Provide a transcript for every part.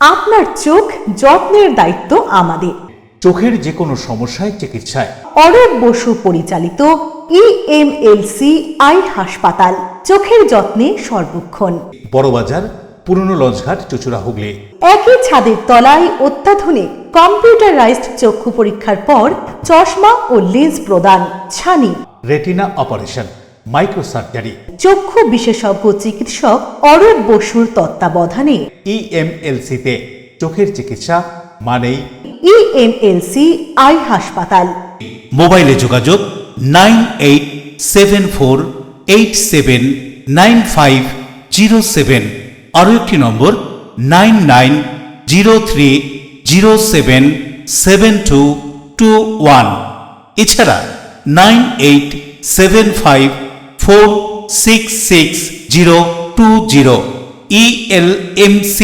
আপনার চোখ যত্নের দায়িত্ব আমাদের। চোখের যে কোনো সমস্যায় চিকিৎসায় অরূপ বসু পরিচালিত EMLC আই হাসপাতাল, চোখের যত্নে সর্বক্ষণ। বড়বাজার, পুরনো লঞ্চঘাট, চুচুড়া, হুগলি। একই ছাদের তলায় অত্যাধুনিক কম্পিউটারাইজড চক্ষু পরীক্ষার পর চশমা ও লেন্স প্রদান, ছানি, রেটিনা অপারেশন, মাইক্রো সার্জারি। চক্ষু বিশেষজ্ঞ চিকিৎসক অরূপ বসুর তত্ত্বাবধানে EMLC-তে চোখের চিকিৎসা মানেই EMLC আই হাসপাতাল। মোবাইলে যোগাযোগ 9874879507, আরও একটি নম্বর 9903077221, এছাড়া 9875466020 ELMC।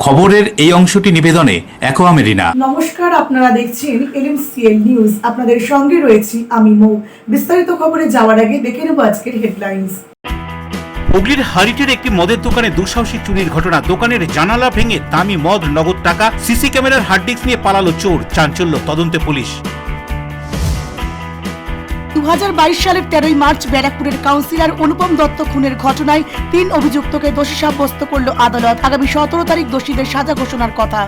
খবরের এই অংশটি নিবেদনে অ্যাকোয়া মেরিনা। নমস্কার, আপনারা দেখছেন LMCL নিউজ। আপনাদের সঙ্গে রয়েছি আমি মৌ। বিস্তারিত খবরে যাওয়ার আগে দেখে নেব আজকের হেডলাইন্স। হুগলির হারিটের একটি মদের দোকানে দুঃসাহসিক চুরির ঘটনা। দোকানের জানালা ভেঙে দামি মদ, নগদ টাকা, সিসি ক্যামেরার হার্ড ডিস্ক নিয়ে পালালো চোর। চাঞ্চল্য, তদন্তে পুলিশ। 2022 সালের 13ই মার্চ ব্যারাকপুরের কাউন্সিলর অনুপম দত্ত খুনের ঘটনায় 3 অভিযুক্তকে দোষী সাব্যস্ত করল আদালত। আগামী 17 তারিখ দোষীদের সাজা ঘোষণার কথা।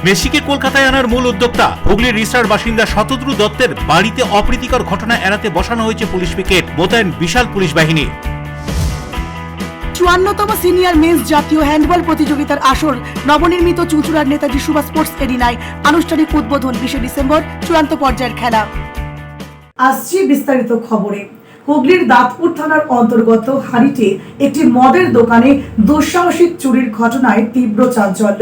মেসিকে কলকাতায় আনার মূল উদ্যোক্তা হুগলির রিসার বাসিন্দা শতদ্রু দত্তের বাড়িতে অপ্রীতিকর ঘটনা এড়াতে বসানো হয়েছে পুলিশ পিকেট, মোতায়েন বিশাল পুলিশ বাহিনী। 54তম সিনিয়র মেন্স জাতীয় হ্যান্ডবল প্রতিযোগিতার আসর নবনির্মিত চুঁচুড়ার নেতাজি সুভাষ স্পোর্টস এরিনায়। আনুষ্ঠানিক উদ্বোধন 20 ডিসেম্বর। চূড়ান্ত পর্যায়ের খেলা। আসছি বিস্তারিত খবরে। হুগলির দাঁতপুর থানার অন্তর্গত হারিটে একটি মদের দোকানে দুঃসাহসিক চুরির ঘটনায় তীব্র চাঞ্চল্য।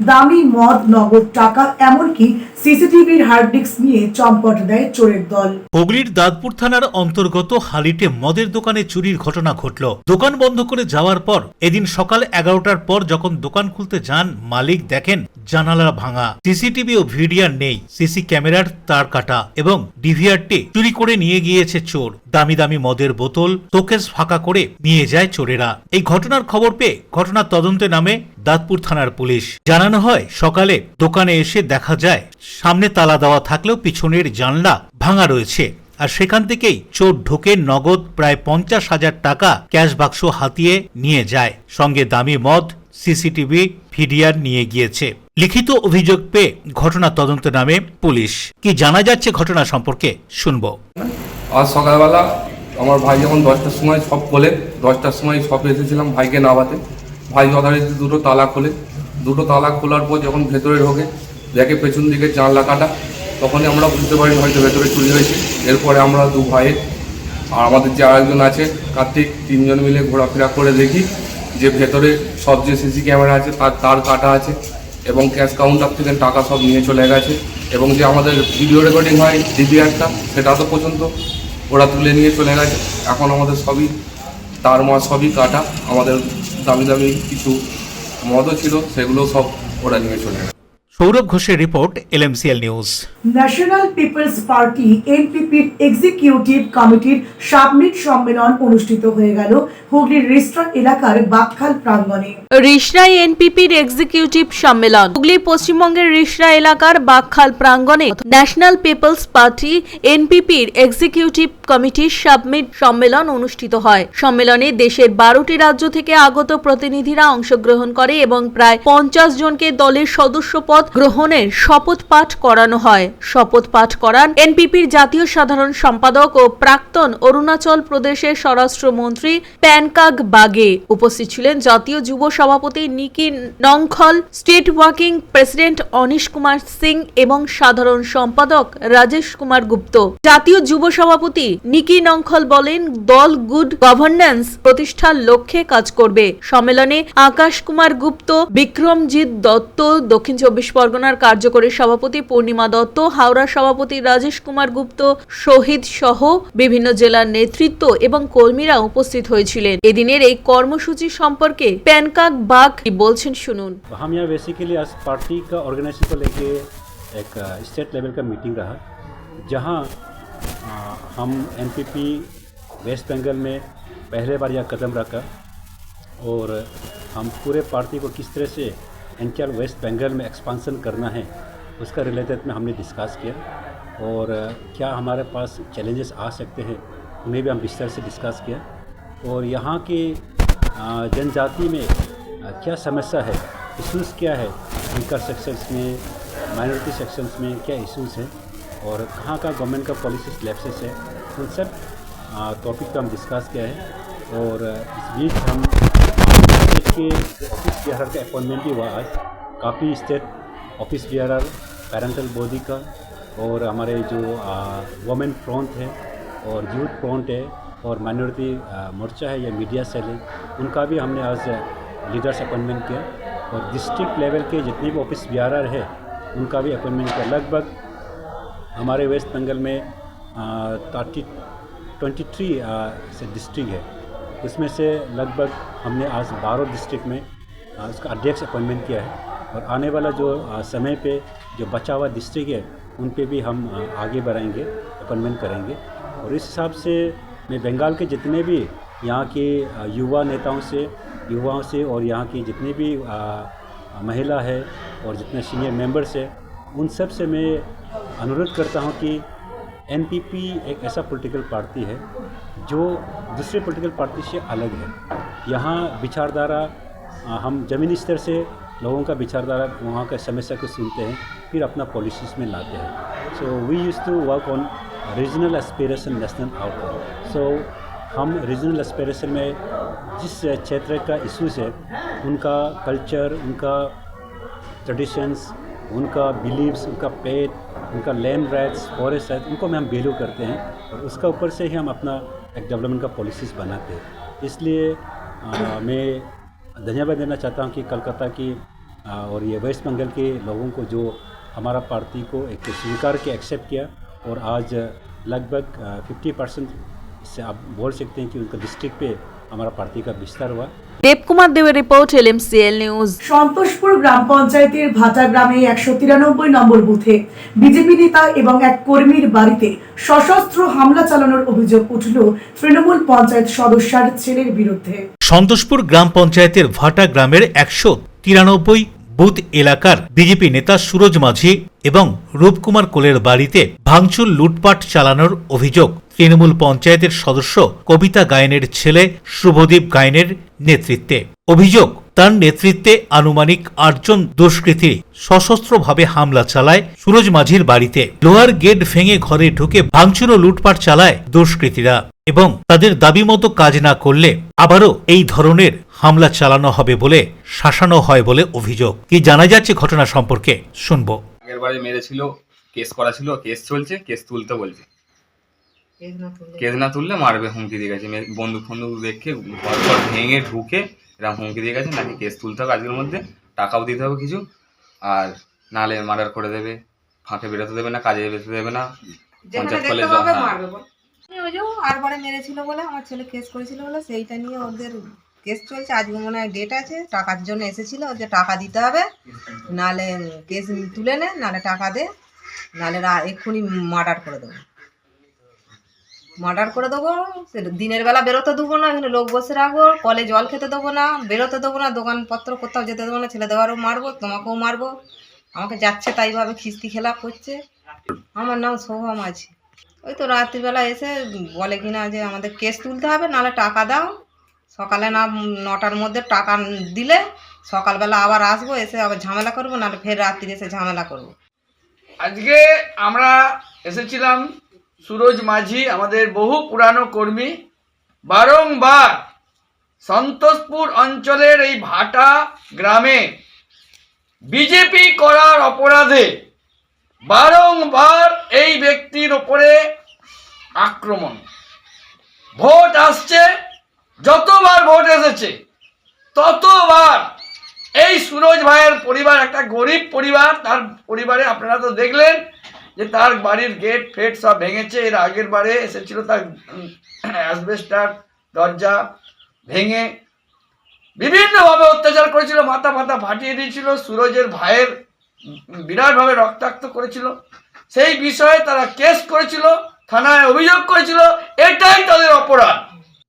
দামি মদ, নগদ টাকা, এমনকি সিসিটিভির হার্ড ডিস্ক নিয়ে চম্পট দেয় চোরের দল। হুগলির দাঁতপুর থানার অন্তর্গত হালিটে মদের দোকানে চুরির ঘটনা ঘটল। দোকান বন্ধ করে যাওয়ার পর এদিন সকাল 11টার পর যখন দোকান খুলতে যান, মালিক দেখেন জানালা ভাঙা, সিসিটিভি ও ভিডিআর নেই, সিসি ক্যামেরার তার কাটা এবং ডিভিআরটি চুরি করে নিয়ে গিয়েছে চোর। দামি দামি মদের বোতল, শোকেস ফাঁকা করে নিয়ে যায় চোরেরা। এই ঘটনার খবর পেয়ে ঘটনার তদন্তে নামে দাঁতপুর থানার পুলিশ। জানানো হয়, সকালে দোকানে এসে দেখা যায় সামনে তালা দেওয়া থাকলেও পিছনের জানলা ভাঙা রয়েছে, আর সেখান থেকেই চোর ঢুকে নগদ প্রায় 50,000 টাকা ক্যাশ বাক্স হাতিয়ে নিয়ে যায়, সঙ্গে দামি মদ, সিসিটিভি, ভিডিআর নিয়ে গিয়েছে। লিখিত অভিযোগ পেয়ে ঘটনা তদন্তে নামে পুলিশ। কি জানা যাচ্ছে ঘটনা সম্পর্কে শুনবো। আজ সকালবেলা আমার ভাই যখন 10টার সময় সব খোলে, 10টার সময় সব এসেছিলাম ভাইকে নামাতে। ভাই যথারীতি দুটো তালা খোলে। দুটো তালা খোলার পর যখন ভেতরে ঢোকে, দেখে পেছন দিকে জানলা কাটা। তখনই আমরা বুঝতে পারি হয়তো ভেতরে চুরি হয়েছে। এরপরে আমরা দু ভাইয়ে আর আমাদের যে আরেকজন আছে কার্তিক, 3 জন মিলে ঘোরাফেরা করে দেখি যে ভেতরে সব যে সিসি ক্যামেরা আছে তার কাটা আছে এবং ক্যাশ কাউন্টার থেকে টাকা সব নিয়ে চলে গেছে, এবং যে আমাদের ভিডিও রেকর্ডিং হয় ডিভিআরটা, সেটা তো পর্যন্ত ওরা তুলে নিয়ে চলে গেছে। এখন আমাদের সবই তার মাছ সবই কাটা। আমাদের দামি দামি কিছু মদও ছিল, সেগুলো সব ওরা নিয়ে চলে গেছে। সৌরভ ঘোষের report, LMCL news. National People's party NPPর এক্সিকিউটিভ কমিটির সাবমিট সম্মেলন অনুষ্ঠিত হয়ে গেল হুগলির রিস্ট্রা এলাকার বাকখাল প্রাঙ্গণে। রিষড়ায় এনপিপির এক্সিকিউটিভ সম্মেলন হুগলি পশ্চিমবঙ্গের রিষড়া এলাকার বাকখাল প্রাঙ্গণে ন্যাশনাল পিপলস পার্টি NPPর এক্সিকিউটিভ কমিটির সাবমিট সম্মেলন অনুষ্ঠিত হয়। সম্মেলনে দেশের 12টি রাজ্য থেকে আগত প্রতিনিধিরা অংশগ্রহণ করে এবং প্রায় 50 জনকে দলের সদস্য পদ গ্রহণের শপথ পাঠ করানো হয়। শপথ পাঠ করান এনপিপির জাতীয় সাধারণ সম্পাদক ও প্রাক্তন অরুণাচল প্রদেশের স্বরাষ্ট্রমন্ত্রী প্যানকাগ বাগে। উপস্থিত ছিলেন জাতীয় যুব সভাপতি Niki Nongkhlaw, state working president Anish Kumar Singh এবং সাধারণ সম্পাদক রাজেশ কুমার গুপ্ত। জাতীয় যুব সভাপতি নিকি নংখল বলেন, দল গুড গভর্নেন্স প্রতিষ্ঠার লক্ষ্যে কাজ করবে। সম্মেলনে আকাশ কুমার গুপ্ত, বিক্রমজিৎ দত্ত, দক্ষিণ 24 পরগনার কার্যকরী সভাপতি পূর্ণিমা দত্ত, হাওড়া সভাপতি রাজেশ কুমার গুপ্ত, শহীদ সহ বিভিন্ন জেলার নেতৃত্ব এবং কর্মীরা উপস্থিত হয়েছিলেন। এদিনের এই কর্মসূচি সম্পর্কে প্যানকাগ বাগ কি বলছেন শুনুন। हम यहाँ बेसिकली आज पार्टी का ऑर्गेनाइजेशन को लेके एक स्टेट लेवल का मीटिंग रहा, जहां हम एनपीपी वेस्ट बंगाल में पहले बार यह कदम रखा और हम पूरे पार्टी को किस तरह से एंटायर वेस्ट बंगाल में एक्सपांसन करना है उसका रिलेटेड में हमने डिस्कस किया और क्या हमारे पास चैलेंजेस आ सकते हैं उन्हें भी हम विस्तार से डिस्कस किया और यहाँ की जनजाति में क्या समस्या है, इशूज़ क्या है, इंकर सेक्शंस में, माइनॉरिटी सेक्शंस में क्या इशूज़ हैं और कहाँ का गवर्नमेंट का पॉलिसीज लैप्सेस है, उन सब टॉपिक पर हम डिस्कस किया है। और इस बीच हम स्टेट के ऑफिस बीआरआर का अपॉइंटमेंट भी हुआ आज। काफ़ी स्टेट ऑफिस बीआरआर पेरेंटल बॉडी का और हमारे जो वुमेन फ्रंट है और यूथ फ्रंट है और माइनॉरिटी मोर्चा है या मीडिया सेल है, उनका भी हमने आज लीडर्स अपॉइंटमेंट किया और डिस्ट्रिक्ट लेवल के जितने भी ऑफिस बीआरआर है उनका भी अपॉइंटमेंट किया। लगभग हमारे वेस्ट बंगाल में 23 से डिस्ट्रिक्ट है, उसमें से लगभग हमने आज 12 डिस्ट्रिक्ट में उसका अध्यक्ष अपॉइंटमेंट किया है और आने वाला जो समय पे जो बचा हुआ डिस्ट्रिक्ट है उन पे भी हम आगे बढ़ाएंगे, अपॉइंटमेंट करेंगे। और इस हिसाब से मैं बंगाल के जितने भी यहाँ के युवाओं से और यहाँ की जितनी भी महिला है और जितने सीनियर मेंबर्स है उन सब से मैं अनुरोध करता हूँ कि एनपीपी एक ऐसा पॉलिटिकल पार्टी है जो दूसरे पॉलिटिकल पार्टी से अलग है। यहाँ विचारधारा हम ज़मीनी स्तर से लोगों का विचारधारा वहाँ का समस्या को सुनते हैं फिर अपना पॉलिसीज़ में लाते हैं। So we used to work on regional aspiration national outcome. So हम रीजनल एस्पिरेशन में जिस क्षेत्र का इश्यूज़ है उनका कल्चर, उनका ट्रेडिशंस, उनका बिलीव्स, उनका पेट, उनका लैंड राइट्स, फॉरेस्ट राइट्स, उनको में हम वैल्यू करते हैं और उसका ऊपर से ही हम अपना एक डेवलपमेंट का पॉलिसीज़ बनाते हैं। इसलिए मैं धन्यवाद देना चाहता हूँ कि कलकत्ता की और ये वेस्ट बंगाल के लोगों को जो हमारा पार्टी को एक स्वीकार के एक्सेप्ट किया और आज लगभग 50% से आप बोल सकते हैं कि उनका डिस्ट्रिक्ट पे हमारा पार्टी का विस्तार हुआ। দেবকুমার দেবের রিপোর্ট এলএমসিএল নিউজ। সন্তোষপুর গ্রাম পঞ্চায়েতের ভাটা গ্রামে 193 নম্বর বুথে বিজেপি নেতা এবং এক কর্মীর বাড়িতে সশস্ত্র হামলা চালানোর অভিযোগ উঠল তৃণমূল পঞ্চায়েত সদস্যের ছেলের বিরুদ্ধে। সন্তোষপুর গ্রাম পঞ্চায়েতের ভাটা গ্রামের 193 বুথ এলাকার বিজেপি নেতা সুরজ মাঝি এবং রূপকুমার কোলের বাড়িতে ভাঙচুর, লুটপাট চালানোর অভিযোগ তৃণমূল পঞ্চায়েতের সদস্য কবিতা গায়েনের ছেলে শুভদীপ গায়েনের নেতৃত্বে। অভিযোগ, তার নেতৃত্বে আনুমানিক 8 জন দুষ্কৃতী সশস্ত্রভাবে হামলা চালায় সুরজ মাঝির বাড়িতে। লোহার গেট ভেঙে ঘরে ঢুকে ভাঙচুর ও লুটপাট চালায় দুষ্কৃতীরা এবং তাদের দাবি মতো কাজ না করলে আবারও এই ধরনের হামলা চালানো হবে বলে শাসানো হয় বলে অভিযোগ। কি জানা যাচ্ছে ঘটনা সম্পর্কে শুনবো। আগের বারে মেরেছিল, কেস করা ছিল, কেস চলছে, কেস তুলতে বলছে, কেস না তুললে মারবে হুমকি দিয়ে গেছে। বন্দুক ফন্দুক দেখে ঘর ঘর ভেঙে ঢুকে এরকম হুমকি দিয়ে গেছে, নাকি কেস তুলতে হবে আজকের মধ্যে, টাকাও দিতে হবে কিছু, আর নালে মার্ডার করে দেবে, ফাঁকে বেরোতে দেবে না, কাজে বেরোতে দেবে না, পঞ্চায়েত কলেজ। ওই যে আরবারে মেরেছিল বলে আমার ছেলে কেস করেছিল বলে সেইটা নিয়ে ওদের কেস চলছে। আজকে মনে হয় ডেট আছে, টাকার জন্য এসেছিল যে টাকা দিতে হবে, নালে কেস তুলে নে, নালে টাকা দে, নালে এক্ষুনি মার্ডার করে দেবো। সে দিনের বেলা বেরোতে দেবো না, এখানে লোক বসে রাখবো, কলে জল খেতে দেবো না, বেরোতে দেবো না, দোকানপত্র কোথাও যেতে দেবো না, ছেলে দেওয়ারও মারবো, তোমাকেও মারবো। আমাকে যাচ্ছে তাইভাবে খিস্তি খেলা করছে। আমার নাম শোভা মাঝি। ওই তো রাত্রিবেলা এসে বলে কিনা যে আমাদের কেস তুলতে হবে, নাহলে টাকা দাও, সকালে না 9টার মধ্যে টাকা দিলে সকালবেলা আবার আসবো, এসে আবার ঝামেলা করবো, নাহলে ফের রাত্রি এসে ঝামেলা করবো। আজকে আমরা এসেছিলাম, সুরজ মাঝি আমাদের বহু পুরানো কর্মী, বারংবার সন্তোষপুর অঞ্চলের এই ভাটা গ্রামে বিজেপি করার অপরাধে বারংবার এই ব্যক্তির ওপরে আক্রমণ। ভোট আসছে, যতবার ভোট এসেছে ততবার এই সুরজ ভাইয়ের পরিবার একটা গরিব পরিবার, তার পরিবারে আপনারা তো দেখলেন যে তার বাড়ির গেট ফেট সব ভেঙেছে। এর আগের বারে এসেছিল, তার অ্যাসবেস্টার দরজা ভেঙে বিভিন্নভাবে অত্যাচার করেছিল, মাথা ফাটিয়ে দিয়েছিল, সুরজের ভাইয়ের বিরাটভাবে রক্তাক্ত করেছিল। সেই বিষয়ে তারা কেস করেছিল, থানায় অভিযোগ করেছিল, এটাই তাদের অপরাধ।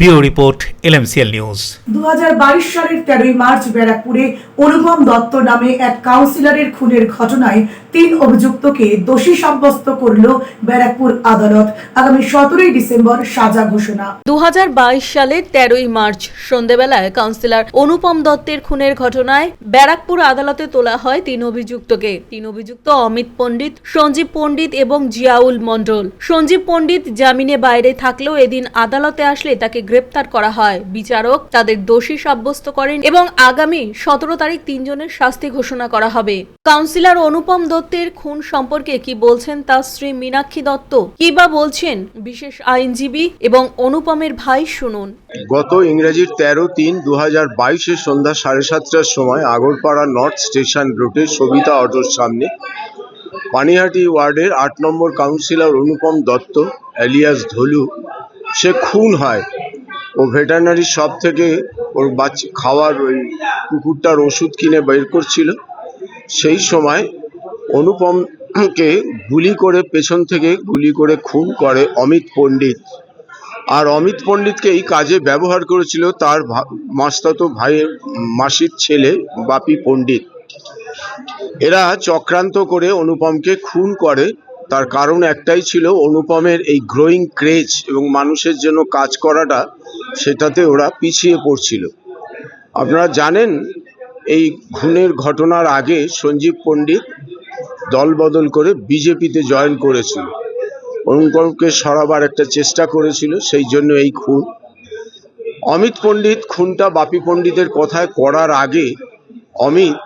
Bureau report এলএমসিএল news. 2022 সালের 13 মার্চ ব্যারাকপুরে অনুপম দত্ত নামে এক কাউন্সিলরের খুনের ঘটনায় 3 অভিযুক্তকে দোষী সাব্যস্ত করল ব্যারাকপুর আদালত। আগামী 17 ডিসেম্বর সাজা ঘোষণা। 2022 সালের 13 মার্চ সন্ধ্যাবেলায় কাউন্সিলর অনুপম দত্তের খুনের ঘটনায় ব্যারাকপুর আদালতে তোলা হয় 3 অভিযুক্তকে। 3 অভিযুক্ত অমিত পণ্ডিত, সঞ্জীব পণ্ডিত এবং জিয়াউল মণ্ডল। সঞ্জীব পণ্ডিত জামিনে বাইরে থাকলেও এদিন আদালতে আসলে তাকে গ্রেপ্তার করা হয়। বিচারক তাদের দোষী সাব্যস্ত করেন এবং আগামী 17 তারিখ 3 জনের শাস্তি ঘোষণা করা হবে। কাউন্সিলর অনুপম দত্তের খুন সম্পর্কে কি বলছেন তার স্ত্রী মীনাক্ষী দত্ত, কি বা বলছেন বিশেষ আইনজীবী এবং অনুপমের ভাই, শুনুন। গত ইংরেজির 13/3/2022 সন্ধ্যা 7:30টার সময় আগরপাড়া নর্থ স্টেশন রোডে সবিতা অটোর সামনে পানিহাটি ওয়ার্ডের 8 নম্বর কাউন্সিলর অনুপম দত্ত এলিয়াস ধলু সে খুন হয়। ও ভেটেরিনারি শপ থেকে ওর বাচ্চা খাওয়ার ওই কুকুরটার ওষুধ কিনে বের করছিল। সেই সময় অনুপমকে গুলি করে পেছন থেকে গুলি করে খুন করে অমিত পণ্ডিত। আর অমিত পণ্ডিতকে এই কাজে ব্যবহার করেছিল তার মাস্তাতো ভাইয়ের মাসির ছেলে বাপি পণ্ডিত। এরা চক্রান্ত করে অনুপমকে খুন করে। তার কারণ একটাই ছিল, অনুপমের এই গ্রোয়িং ক্রেজ এবং মানুষের জন্য কাজ করাটা, সেটাতে ওরা পিছিয়ে পড়ছিল। আপনারা জানেন এই খুনের ঘটনার আগে সঞ্জীব পণ্ডিত দল বদল করে বিজেপিতে জয়েন করেছিল। অনুপমকে সরাবার একটা চেষ্টা করেছিল, সেই জন্য এই খুন। অমিত পণ্ডিত খুনটা বাপি পণ্ডিতের কথায় করার আগে অমিত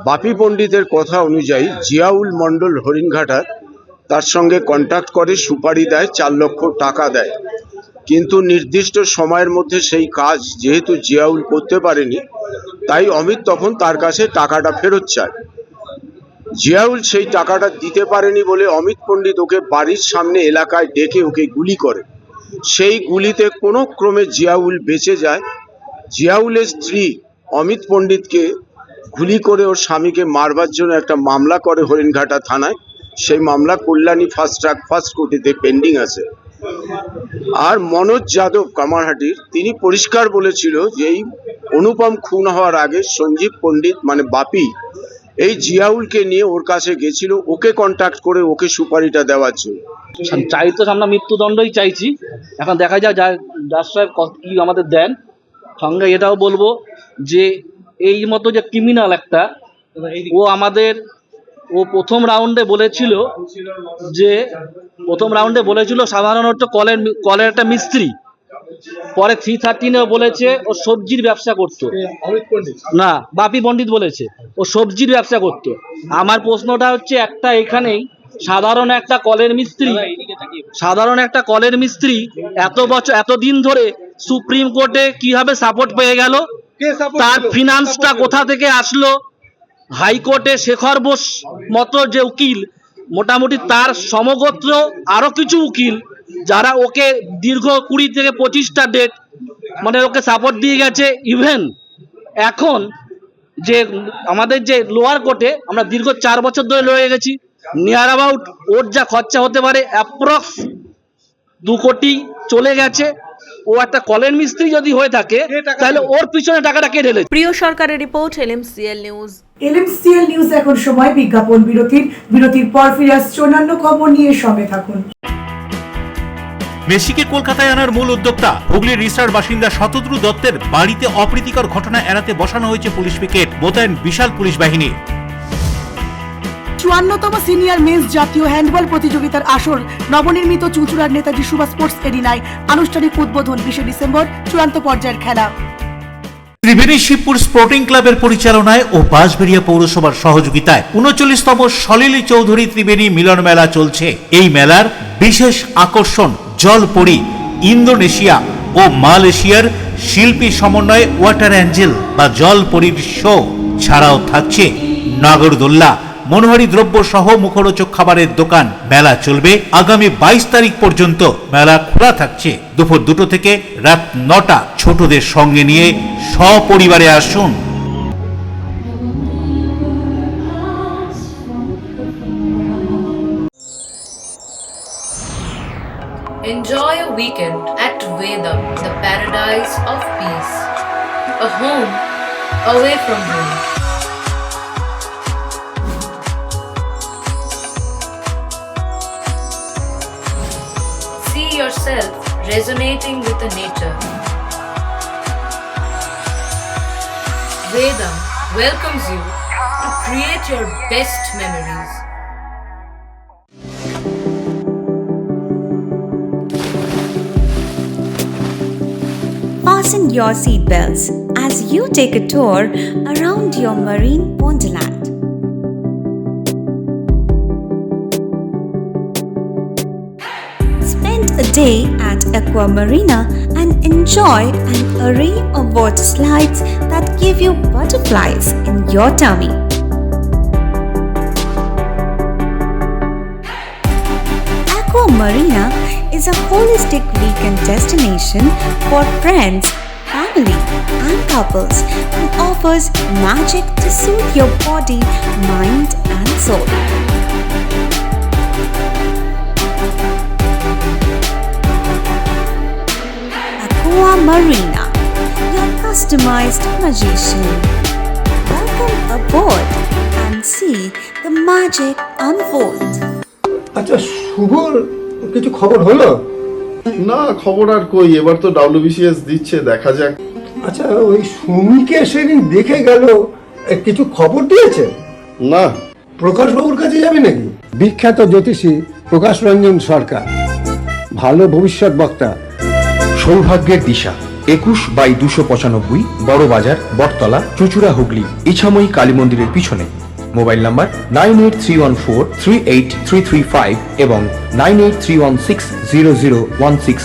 বাপি পণ্ডিতের কথা অনুযায়ী জিয়াউল মণ্ডল হরিণঘাটার তার সঙ্গে কন্ট্যাক্ট করে, সুপারি দেয়, 4 লক্ষ টাকা দেয়। কিন্তু নির্দিষ্ট সময়ের মধ্যে সেই কাজ যেহেতু জিয়াউল করতে পারেনি, তাই অমিত তখন তার কাছে টাকাটা ফেরত চায়। জিয়াউল সেই টাকাটা দিতে পারেনি বলে অমিত পণ্ডিত ওকে বাড়ির সামনে এলাকায় ডেকে ওকে গুলি করে। সেই গুলিতে কোনো ক্রমে জিয়াউল বেঁচে যায়। জিয়াউলের স্ত্রী অমিত পণ্ডিতকে গুলি করে ওর স্বামীকে মারবার জন্য একটা মামলা করে হরিণঘাটা থানায়। সেই মামলা কল্যাণী ফার্স্ট ট্র্যাক ফার্স্ট কোর্টেতে পেন্ডিং আছে। আর মনোজ যাদব কামারহাটির, তিনি পরিষ্কার বলেছিল যে এই অনুপম খুন হওয়ার আগে সঞ্জীব পণ্ডিত মানে বাপি এই জিয়াউলকে নিয়ে ওর কাছে গেছিল, ওকে কন্ট্যাক্ট করে ওকে সুপারিটা দেওয়ার জন্য। চাই তো আমরা মৃত্যুদণ্ডই চাইছি। এখন দেখা যাক জাজ সাহেব কি আমাদের দেন। সঙ্গে এটাও বলবো যে এই মতো যে ক্রিমিনাল একটা, ও প্রথম রাউন্ডে বলেছিল সাধারণত কলের একটা মিস্ত্রি। পরে 313 বলেছে ও সবজির ব্যবসা করতো। না, বাপি পণ্ডিত বলেছে ও সবজির ব্যবসা করতো। আমার প্রশ্নটা হচ্ছে একটা, এখানেই সাধারণ একটা কলের মিস্ত্রি এতদিন ধরে সুপ্রিম কোর্টে কিভাবে সাপোর্ট পেয়ে গেল? তার ফিনান্সটা কোথা থেকে আসলো? হাইকোর্টে শেখর বোস মতো যে উকিল, মোটামুটি তার সমগোত্র আরো কিছু উকিল যারা ওকে দীর্ঘ 20 থেকে 25টা ডেট মানে ওকে সাপোর্ট দিয়ে গেছে। ইভেন এখন যে আমাদের যে লোয়ার কোর্টে আমরা দীর্ঘ 4 বছর ধরে লড়ে গেছি, নিয়ার অ্যাবাউট ওর যা খরচা হতে পারে অ্যাপ্রক্স 2 কোটি চলে গেছে। ও একটা কলের মিস্ত্রি যদি হয়ে থাকে তাহলে ওর পিছনে টাকাটা কে ঢেলেছে? প্রিয় সরকারের রিপোর্ট, এলএমসিএল নিউজ। এলএমসিএল নিউজ এখন সময় বিজ্ঞাপন বিরতির পর ফিরে আসছে অন্যান্য খবর নিয়ে, সঙ্গে থাকুন। মেসিকে কলকাতায় আনার মূল উদ্যোক্তা হুগলির রিসার বাসিন্দা শতদ্রু দত্তের বাড়িতে অপ্রীতিকর ঘটনা এড়াতে বসানো হয়েছে পুলিশ পিকেট, মোতায়েন বিশাল পুলিশ বাহিনী। 54তম সিনিয়র মেন্স জাতীয় হ্যান্ডবল প্রতিযোগিতার আসর নবনির্মিত চুঁচুড়ার নেতাজি সুভাষ স্পোর্টস এরিনায়। আনুষ্ঠানিক উদ্বোধন 20 ডিসেম্বর। চূড়ান্ত পর্যায়ের খেলা। ত্রিবেণী শিবপুর স্পোর্টিং ক্লাবের পরিচালনায় ও বাঁশবেড়িয়া পৌরসভার সহযোগিতায় 39তম সলিলি চৌধুরী ত্রিবেণী মিলন মেলা চলছে। এই মেলার বিশেষ আকর্ষণ জলপরি, ইন্দোনেশিয়া ও মালয়েশিয়ার শিল্পী সমন্বয়ে ওয়াটার অ্যাঞ্জেল বা জলপরীর শো ছাড়াও থাকছে নাগরদোল্লা, মনোহারী দ্রব্য সহ মুখরোচক খাবারের দোকান। মেলা চলবে আগামী 22 তারিখ পর্যন্ত। মেলা খোলা থাকছে দুপুর 2টো থেকে রাত 9টা। ছোটদের সঙ্গে নিয়ে সপরিবারে আসুন। Enjoy a weekend at Vedam, the paradise of peace. A home away from home. See yourself resonating with the nature. Vedam welcomes you to create your best memories. Fasten your seatbelts as you take a tour around your marine wonderland. Spend a day at Aqua Marina and enjoy an array of water slides that give you butterflies in your tummy. Aqua Marina is a holistic weekend destination for friends, family, and couples and offers magic to soothe your body, mind, and soul. Aqua Marina, your customized magician. Welcome aboard and see the magic unfold. আচ্ছা, শুভর কিছু খবর হলো? না, খবর আর কই, এবার তো WBCS দিচ্ছে, দেখা যাক। আচ্ছা, ওই সুমিকে সেদিন দেখে গেল, কিছু খবর দিয়েছে? না। প্রকাশ বাবুর কাছে যাবে নাকি? বিখ্যাত জ্যোতিষী প্রকাশ রঞ্জন সরকার, ভালো ভবিষ্যৎ বক্তা। সৌভাগ্যের দিশা 21/295 বড় বাজার, বটতলা, চুঁচুড়া, হুগলি, ইছাময়ী কালী মন্দিরের পিছনে। মোবাইল নাম্বার 9831438335 এবং 9831600016।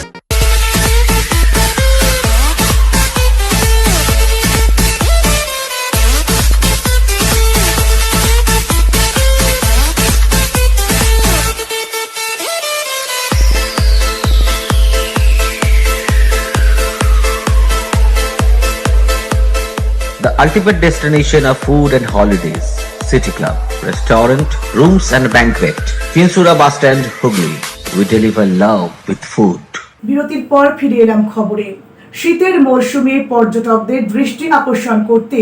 The ultimate destination of food and holidays. City Club, restaurant, rooms and banquet. Chinsura Bus Stand, Hugli. We deliver love with food. বিরতির পর ফিরে এলাম খবরে। শীতের মরশুমে পর্যটকদের দৃষ্টি আকর্ষণ করতে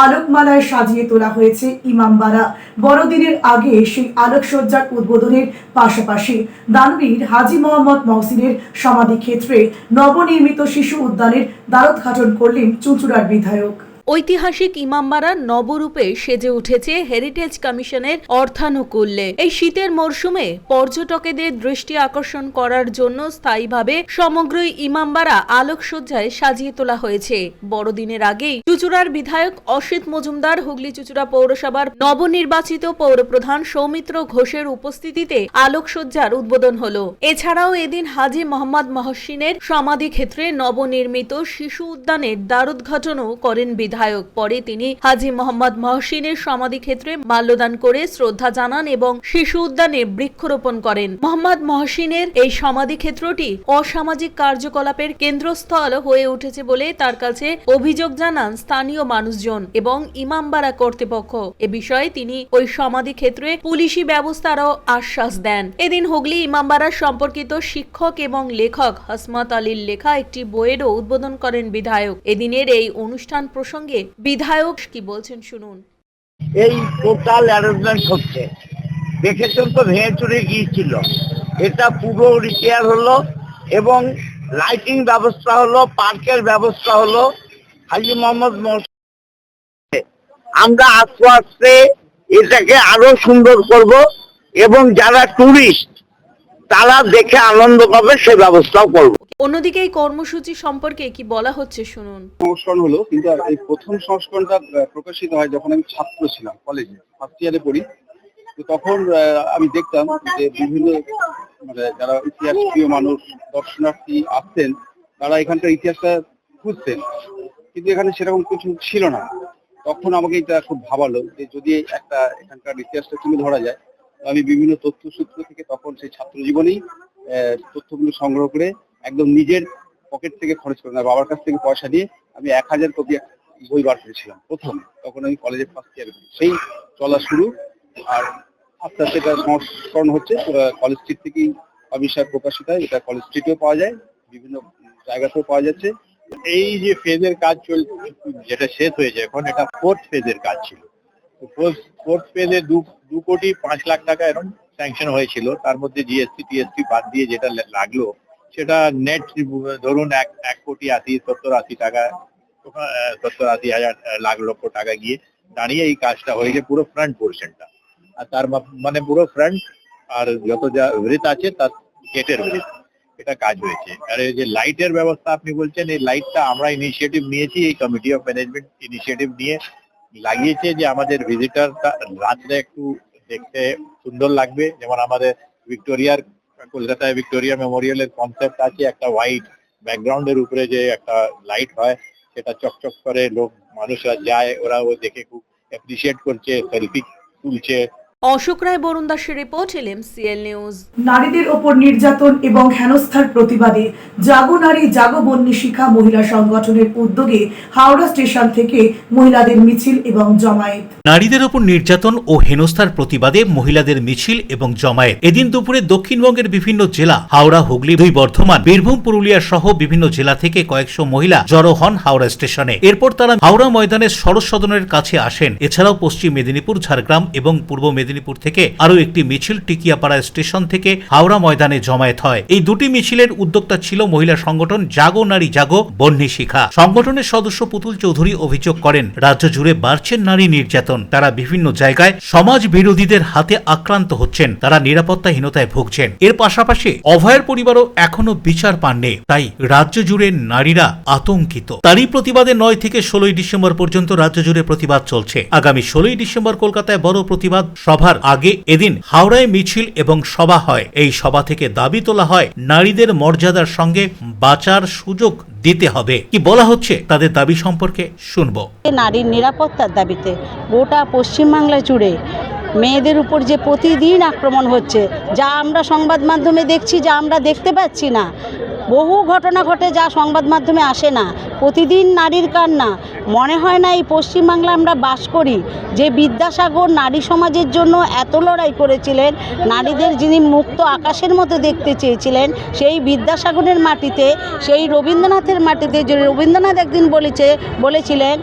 আলোকমালায় সাজিয়ে তোলা হয়েছে ইমামবাড়া। বড়দিনের আগে সেই আলোকসজ্জার উদ্বোধনের পাশাপাশি দানবীর হাজী মোহাম্মদ মহসিনের সমাধিক্ষেত্রে নবনির্মিত শিশু উদ্যানের দ্বারোদ্ঘাটন করলেন চুঁচুড়ার বিধায়ক। ঐতিহাসিক ইমামবাড়া নবরূপে সেজে উঠেছে হেরিটেজ কমিশনের অর্থানুকূল্যে। এই শীতের মরশুমে পর্যটকদের দৃষ্টি আকর্ষণ করার জন্য স্থায়ীভাবে সমগ্র ইমামবাড়া আলোকসজ্জায় সাজিয়ে তোলা হয়েছে। বড়দিনের আগেই চুঁচুড়ার বিধায়ক অসিত মজুমদার, হুগলি চুঁচুড়া পৌরসভার নবনির্বাচিত পৌরপ্রধান সৌমিত্র ঘোষের উপস্থিতিতে আলোকসজ্জার উদ্বোধন হলো। এছাড়াও এদিন হাজী মোহাম্মদ মহসিনের সমাধিক্ষেত্রে নবনির্মিত শিশু উদ্যানের দ্বারোদ্ঘাটনও করেন বিধায়ক। পরে তিনি হাজী মোহাম্মদ মহসিনের সমাধিক্ষেত্রে মাল্যদান করে শ্রদ্ধা জানান এবং শিশু উদ্যানে বৃক্ষরোপণ করেন। মোহাম্মদ মহসিনের এই সমাধিক্ষেত্রটি অসামাজিক কার্যকলাপের কেন্দ্রস্থল হয়ে উঠেছে বলে তার কাছে অভিযোগ জানান স্থানীয় মানুষজন এবং ইমামবাড়া কর্তৃপক্ষ। এ বিষয়ে তিনি ওই সমাধিক্ষেত্রে পুলিশি ব্যবস্থারও আশ্বাস দেন। এদিন হুগলি ইমামবাড়া সম্পর্কিত শিক্ষক এবং লেখক হাসমত আলীর লেখা একটি বইয়েরও উদ্বোধন করেন বিধায়ক। এদিনের এই অনুষ্ঠান প্রসঙ্গে বিধায়ক কি বলছেন শুনুন। এই টোটাল অ্যারেঞ্জমেন্ট হচ্ছে, দেখেছেন তো, ভেঙে চুরে গিয়েছিল, এটা পুরো রিপেয়ার হলো এবং লাইটিং ব্যবস্থা হলো, পার্কের ব্যবস্থা হলো। হাজী মোহাম্মদ আমরা আস্তে আস্তে এটাকে আরো সুন্দর করব এবং যারা টুরিস্ট তারা দেখে আনন্দ পাবে সে ব্যবস্থাও করব। অন্যদিকে এই কর্মসূচি সম্পর্কে কি বলা হচ্ছে শুনুন। সংস্করণ হলো, কিন্তু এই প্রথম সংস্করণটা প্রকাশিত হয় যখন আমি ছাত্র ছিলাম, কলেজে ফার্স্ট ইয়ারে পড়ি। তো তখন আমি দেখতাম যে বিভিন্ন যারা ইতিহাস প্রিয় মানুষ, দর্শনার্থী আসতেন, তারা এখানকার ইতিহাসটা খুঁজতেন, কিন্তু এখানে সেরকম কিছু ছিল না। তখন আমাকে এটা খুব ভাবালো যে যদি একটা এখানকার ইতিহাসটা তুলে ধরা যায়। আমি বিভিন্ন তথ্যসূত্র থেকে তখন সেই ছাত্র জীবনেই তথ্যগুলো সংগ্রহ করে একদম নিজের পকেট থেকে খরচ করে না, বাবার কাছ থেকে পয়সা দিয়ে আমি 1000 কপি বই বার করেছিলাম প্রথম। তখন আমি কলেজে ফার্স্ট ইয়ারে পড়ি, সেই চলা শুরু। আর আস্তে আস্তে এটা সংস্করণ হচ্ছে, কলেজ স্ট্রিট থেকেই আবিষ্কার প্রকাশিত হয়, এটা কলেজ স্ট্রিটেও পাওয়া যায়, বিভিন্ন জায়গাতেও পাওয়া যাচ্ছে। এই যে ফেজের কাজ চলছে, যেটা শেষ হয়েছে এখন, এটা 4th ফেজের কাজ ছিল। 4th ফেজে 2,05,00,000 টাকা এরকম স্যাংশন হয়েছিল। তার মধ্যে জিএসটি টিএসটি বাদ দিয়ে যেটা লাগলো সেটা নেট ধরুন 1,70,80,000 লক্ষ টাকা গিয়ে দাঁড়িয়ে এই কাজটা হয়েছে পুরো ফ্রন্ট পোর্শনটা। আর তার মানে পুরো ফ্রন্ট আর যত যা ব্রিথ আছে তার গেটের ব্রিথ, এটা কাজ হয়েছে। আর এই যে লাইটের ব্যবস্থা আপনি বলছেন, এই লাইটটা আমরা ইনিশিয়েটিভ নিয়েছি, এই কমিটি অফ ম্যানেজমেন্ট ইনিশিয়েটিভ নিয়ে লাগিয়েছে যে আমাদের ভিজিটারটা রাত্রে একটু দেখতে সুন্দর লাগবে। যেমন আমাদের কলকাতায় ভিক্টোরিয়া মেমোরিয়ালের কনসেপ্ট আছে, একটা হোয়াইট ব্যাকগ্রাউন্ডের উপরে যে একটা লাইট হয়, সেটা চকচক করে মানুষরা যায়, ওরা ও দেখে খুব অ্যাপ্রিসিয়েট করছে, সেলফি তুলছে। অশোক রায় বরুণ দাসের রিপোর্ট, LMCL নিউজ। নারীদের ওপর নির্যাতন এবং হেনস্থার প্রতিবাদে জাগো নারী জাগো বন্যী শিখা মহিলা সংগঠনের উদ্যোগে হাওড়া স্টেশন থেকে মহিলাদের মিছিল এবং জমায়েত। নারীদের ওপর নির্যাতন ও হেনস্থার প্রতিবাদে মহিলাদের মিছিল এবং জমায়েত এদিন দুপুরে দক্ষিণবঙ্গের বিভিন্ন জেলা হাওড়া, হুগলি, দুই বর্ধমান, বীরভূম, পুরুলিয়া সহ বিভিন্ন জেলা থেকে কয়েকশো মহিলা জড়ো হন হাওড়া স্টেশনে। এরপর তারা হাওড়া ময়দানের সরস সদনের কাছে আসেন। এছাড়াও পশ্চিম মেদিনীপুর, ঝাড়গ্রাম এবং পূর্ব মেদিনীপুর থেকে আরো একটি মিছিল টিকিয়াপাড়া স্টেশন থেকে হাওড়া ময়দানে জমায়েত হয়। এই দুটি মিছিলের উদ্যোক্তা ছিল মহিলা সংগঠন জাগো নারী জাগো বন্যী শিখা। সংগঠনের সদস্য পুতুল চৌধুরী অভিযোগ করেন, রাজ্য জুড়ে বাড়ছে নারী নির্যাতন। তারা বিভিন্ন জায়গায় সমাজ বিরোধীদের হাতে আক্রান্ত হচ্ছেন, তারা নিরাপত্তাহীনতায় ভুগছেন। এর পাশাপাশি অভয়ের পরিবারও এখনো বিচার পাননি। তাই রাজ্য জুড়ে নারীরা আতঙ্কিত। তারই প্রতিবাদে 9 থেকে 16 ডিসেম্বর পর্যন্ত রাজ্য জুড়ে প্রতিবাদ চলছে। আগামী 16 ডিসেম্বর কলকাতায় বড় প্রতিবাদ সভার আগে এদিন হাওড়ায় মিছিল এবং সভা হয়। এই সভা থেকে দাবি তোলা হয় নারীদের মর্যাদার সঙ্গে বাঁচার সুযোগ দিতে হবে। কি বলা হচ্ছে তাদের দাবি সম্পর্কে শুনবো। নারীর নিরাপত্তার দাবিতে গোটা পশ্চিমবাংলা জুড়ে মেয়েদের উপর যে প্রতিদিন আক্রমণ হচ্ছে, যা আমরা সংবাদ মাধ্যমে দেখছি, যা আমরা দেখতে পাচ্ছি না, বহু ঘটনা ঘটে যা সংবাদ মাধ্যমে আসে না। প্রতিদিন নারীর কান্না। মনে হয় না এই পশ্চিমবাংলা আমরা বাস করি, যে বিদ্যাসাগর নারী সমাজের জন্য এত লড়াই করেছিলেন, নারীদের যিনি মুক্ত আকাশের মতো দেখতে চেয়েছিলেন, সেই বিদ্যাসাগরের মাটিতে, সেই রবীন্দ্রনাথের মাটিতে, যে রবীন্দ্রনাথ একদিন বলেছিলেন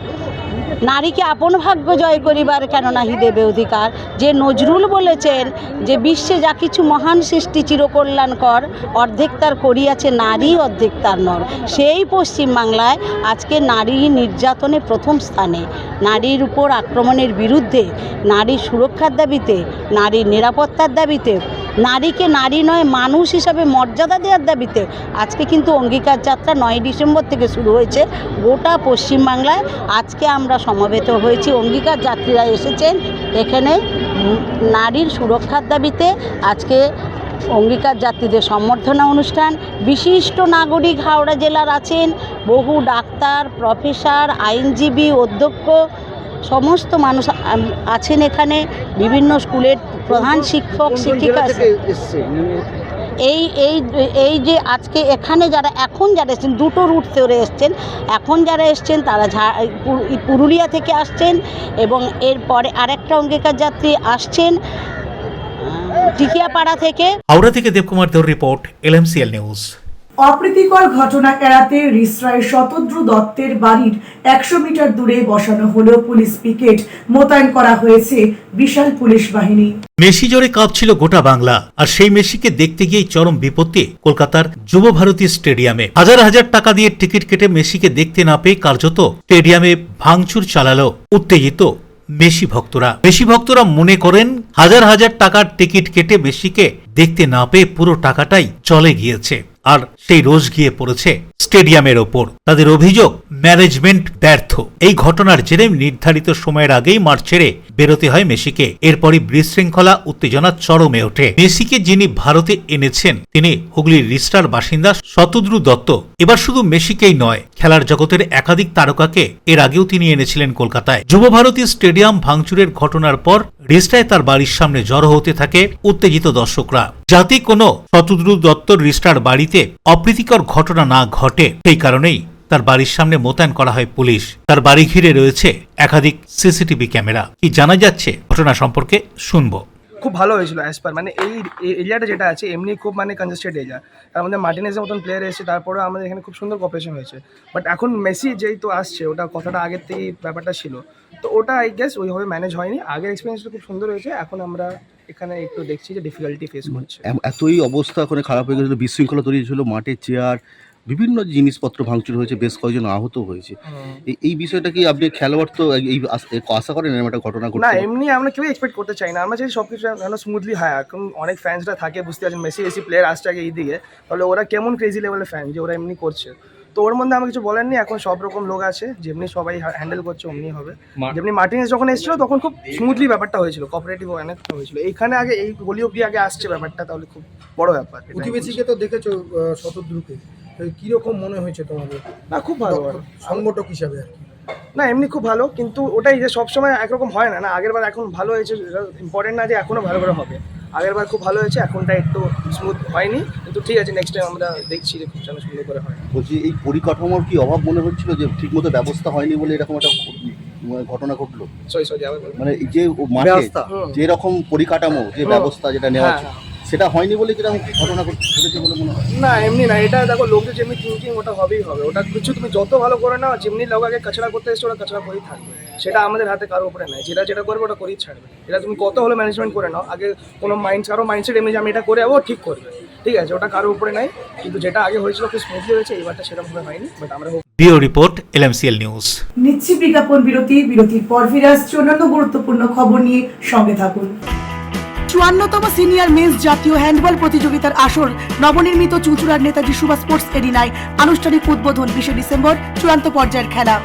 নারীকে আপন ভাগ্য জয় করিবার কেন নাহি দেবে অধিকার, যে নজরুল বলেছেন যে বিশ্বে যা কিছু মহান সৃষ্টি চিরকল্যাণকর, অর্ধেক তার করিয়াছে নারী, অর্ধেক তার নর। সেই পশ্চিমবাংলায় আজকে নারী নির্যাতনে প্রথম স্থানে। নারীর উপর আক্রমণের বিরুদ্ধে, নারীর সুরক্ষার দাবিতে, নারীর নিরাপত্তার দাবিতে, নারীকে নারী নয় মানুষ হিসাবে মর্যাদা দেওয়ার দাবিতে আজকে কিন্তু অঙ্গীকার যাত্রা 9 ডিসেম্বর থেকে শুরু হয়েছে গোটা পশ্চিমবাংলায়। আজকে আমরা সমবেত হয়েছি, অঙ্গীকার যাত্রীরা এসেছেন এখানে নারীর সুরক্ষার দাবিতে। আজকে অঙ্গীকার যাত্রীদের সম্বর্ধনা অনুষ্ঠান। বিশিষ্ট নাগরিক হাওড়া জেলার আছেন, বহু ডাক্তার, প্রফেসর, আইনজীবী, অধ্যক্ষ, সমস্ত মানুষ আছেন এখানে, বিভিন্ন স্কুলের প্রধান শিক্ষক শিক্ষিকা। এই যে আজকে এখানে যারা এসছেন, দুটো রুট ধরে এসছেন, এখন যারা এসছেন তারা পুরুলিয়া থেকে আসছেন এবং এরপরে আরেকটা অঙ্গীকার যাত্রী আসছেন টিকিয়াপাড়া থেকে। হাওড়া থেকে দেবকুমার দেওর রিপোর্ট, LMCL নিউজ। অপ্রীতিকর ঘটনা এড়াতে রিসরায় শতদ্রু দত্তের বাড়ির 100 মিটার দূরে বসানো হলো পুলিশ পিকেট। মোতায়েন করা হয়েছে বিশাল পুলিশ বাহিনী। মেসি জোরে কাঁপছিল গোটা বাংলা, আর সেই মেসিকে দেখতে গিয়ে চরম বিপত্তি কলকাতার যুব ভারতী স্টেডিয়ামে। হাজার হাজার টাকা দিয়ে টিকিট কেটে মেসিকে দেখতে না পেয়ে কার্যত স্টেডিয়ামে ভাঙচুর চালালো উত্তেজিত মেসি ভক্তরা মনে করেন হাজার হাজার টাকার টিকিট কেটে মেসিকে দেখতে না পেয়ে পুরো টাকাটাই চলে গিয়েছে, আর সেই রোজ গিয়ে পড়েছে স্টেডিয়ামের ওপর। তাদের অভিযোগ ম্যানেজমেন্ট ব্যর্থ। এই ঘটনার জেরে নির্ধারিত সময়ের আগেই মাঠ ছেড়ে বেরোতে হয় মেসিকে। এরপরই বিশৃঙ্খলা উত্তেজনা চরমে ওঠে। মেসিকে যিনি ভারতে এনেছেন তিনি হুগলির রিস্টার বাসিন্দা শতদ্রু দত্ত। এবার শুধু মেসিকেই নয়, খেলার জগতের একাধিক তারকাকে এর আগেও তিনি এনেছিলেন কলকাতায়। যুব ভারতী স্টেডিয়াম ভাঙচুরের ঘটনার পর রিস্টায় তার বাড়ির সামনে জড়ো হতে থাকে উত্তেজিত দর্শকরা। যাতে কোনো শতদ্রু দত্তর রিস্টার বাড়িতে অপ্রীতিকর ঘটনা না ঘটে, সেই কারণেই তার বাড়ির সামনে মোতায়েন করা হয় পুলিশ। তার বাড়ি ঘিরে রয়েছে একাধিক সিসিটিভি ক্যামেরা। কি জানা যাচ্ছে ঘটনা সম্পর্কে শুনবো। খুব ভালো হয়েছিল অ্যাজ পার মানে এই এরিয়াটা যেটা আছে এমনি খুব মানে কনজেস্টেড এরিয়া, তার মধ্যে মার্টিনেজের মতন প্লেয়ার এসেছে, তারপরে আমাদের এখানে খুব সুন্দর কপারেশন হয়েছে। বাট এখন মেসি যেই তো আসছে, ওটা কথাটা আগের থেকেই ব্যাপারটা ছিল, তো ওটা আই গেস ওইভাবে ম্যানেজ হয়নি। আগের এক্সপিরিয়েন্সটা খুব সুন্দর হয়েছে, এখন আমরা এখানে একটু দেখছি যে ডিফিকাল্টি ফেস করছে। এতই অবস্থা ওখানে খারাপ হয়ে গেছিলো, বিশৃঙ্খলা তৈরি হয়েছিল, মাঠের চেয়ার বিভিন্ন জিনিসপত্র ভাঙচুর হয়েছে, বেশ কয়েকজন আহত হয়েছে। এই বিষয়টা কি আপনি খেলোয়াড় তো এই আশা করেন এরকম একটা ঘটনা ঘটবে? না, এমনি আমরা কেউ এক্সপেক্ট করতে চাই না, আমরা চাই সব কিছু যেন স্মুথলি হয়। এখন অনেক ফ্যান্সরা থাকে, বুঝতে পারছেন, মেসি প্লেয়ার আসছে আগে এই দিকে, তাহলে ওরা কেমন ক্রেজি লেভেলের ফ্যান যে ওরা এমনি করছে। তো ওর মধ্যে আমার কিছু বলার নেই, এখন সব রকম লোক আছে, যেমনি সবাই হ্যান্ডেল করছে অমনি হবে। যেমনি মার্টিনেজ যখন এসেছিল তখন খুব স্মুথলি ব্যাপারটা হয়েছিল, কোঅপারেটিভ অনেক হয়েছিল। এইখানে আগে এই গলি অব্দি আগে আসছে ব্যাপারটা, তাহলে খুব বড় ব্যাপার। প্রতিবেশীকে তো দেখেছো শতদ্রুকে, কিরকম মনে হয়েছে তোমাদের? না, খুব ভালো সংগঠক হিসাবে আর কি। না, এমনি খুব ভালো, কিন্তু ওটাই যে সবসময় একরকম হয় না। আগের বার এখন ভালো হয়েছে, ইম্পর্টেন্ট না যে এখনও ভালো করে হবে। আগের বার খুব ভালো হয়েছে, এখনটা একটু স্মুথ হয়নি, কিন্তু ঠিক আছে, নেক্সট টাইম আমরা দেখছি যে খুব যেন সুন্দর করে হয়। বলছি এই পরিকাঠামোর কি অভাব মনে হচ্ছিল, যে ঠিকমতো ব্যবস্থা হয়নি বলে এরকম একটা ঘটনা ঘটলো? মানে যে মাঠে যেরকম পরিকাঠামো, যে ব্যবস্থা যেটা নেওয়া হচ্ছে সেটা হয়নি বলে কিরকম ঘটনা ঘটেছে বলে মনে হয়? না, এমনি না, এটা দেখো লোকদের যেমনি থিঙ্কিং ওটা হবেই হবে। ওটা কিছু তুমি যত ভালো করে নাও, যেমনি লোক আগে কাছড়া করতে এসছে ওরা কাছড়া করেই থাকবে, সেটা আমাদের হাতে কারোর উপরে নেই। যেটা করবে ওটা করেই ছাড়বে। এটা তুমি কত হলো ম্যানেজমেন্ট করে নাও, আগে কোনো কারো মাইন্ডসেট এমনি যে আমি এটা করে যাবো, ঠিক করবে, ঠিক আছে, ওটা কারোর উপরে নাই। কিন্তু যেটা আগে হয়েছিল খুব স্মুথলি হয়েছে, এইবারটা সেরকমভাবে হয়নি। বাট আমরা ব্যুরো রিপোর্ট, LMCL নিউজ। নিচ্ছি বিজ্ঞাপন বিরতি, বিরতির পর ফিরে আসছি অন্যান্য গুরুত্বপূর্ণ খবর নিয়ে, সঙ্গে থাকুন। 54তম সিনিয়র মেন্স জাতীয় হ্যান্ডবল প্রতিযোগিতার আসর নবনির্মিত চুঁচুড়ার নেতাজি সুভাষ স্পোর্টস এরিনায় আনুষ্ঠানিক উদ্বোধন 20 ডিসেম্বর, চূড়ান্ত পর্যায়ের খেলা।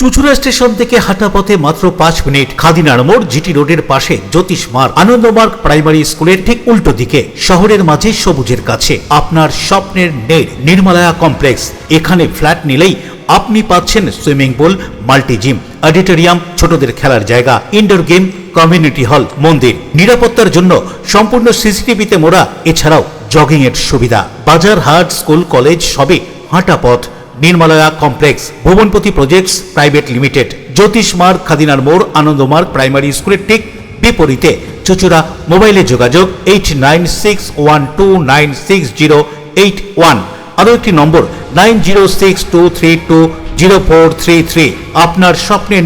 চুঁচুড়া স্টেশন থেকে হাঁটা পথে মাত্র 5 মিনিট, খাদিনার মোড়, জিটি রোডের পাশে জ্যোতিষ মার্গ, আনন্দমার্গ প্রাইমারি স্কুলের ঠিক উল্টো দিকে, শহরের মাঝে সবুজের কাছে আপনার স্বপ্নের নেড় নির্মলায়া কমপ্লেক্স। এখানে ফ্ল্যাট নিলেই আপনি পাচ্ছেন swimming pool, multi gym, auditorium, ছোটদের খেলার জায়গা, ইনডোর গেম, কমিউনিটি হল, মন্দির, নিরাপত্তার জন্য সম্পূর্ণ সিসিটিভিতে মোড়া, এছাড়াও জগিং এর সুবিধা, বাজার, হাট, স্কুল, কলেজ সবে হাঁটা পথ। নির্মলায়া কমপ্লেক্স, ভুবনপতি প্রজেক্টস প্রাইভেট লিমিটেড, জ্যোতিষ মার্গ, খাদিনার মোড়, আনন্দমার্গ প্রাইমারি স্কুলের ঠিক বিপরীতে, চুঁচুড়া। মোবাইলে যোগাযোগ 8961296081, আরও একটি নম্বর 9062320433। আপনার স্বপ্নের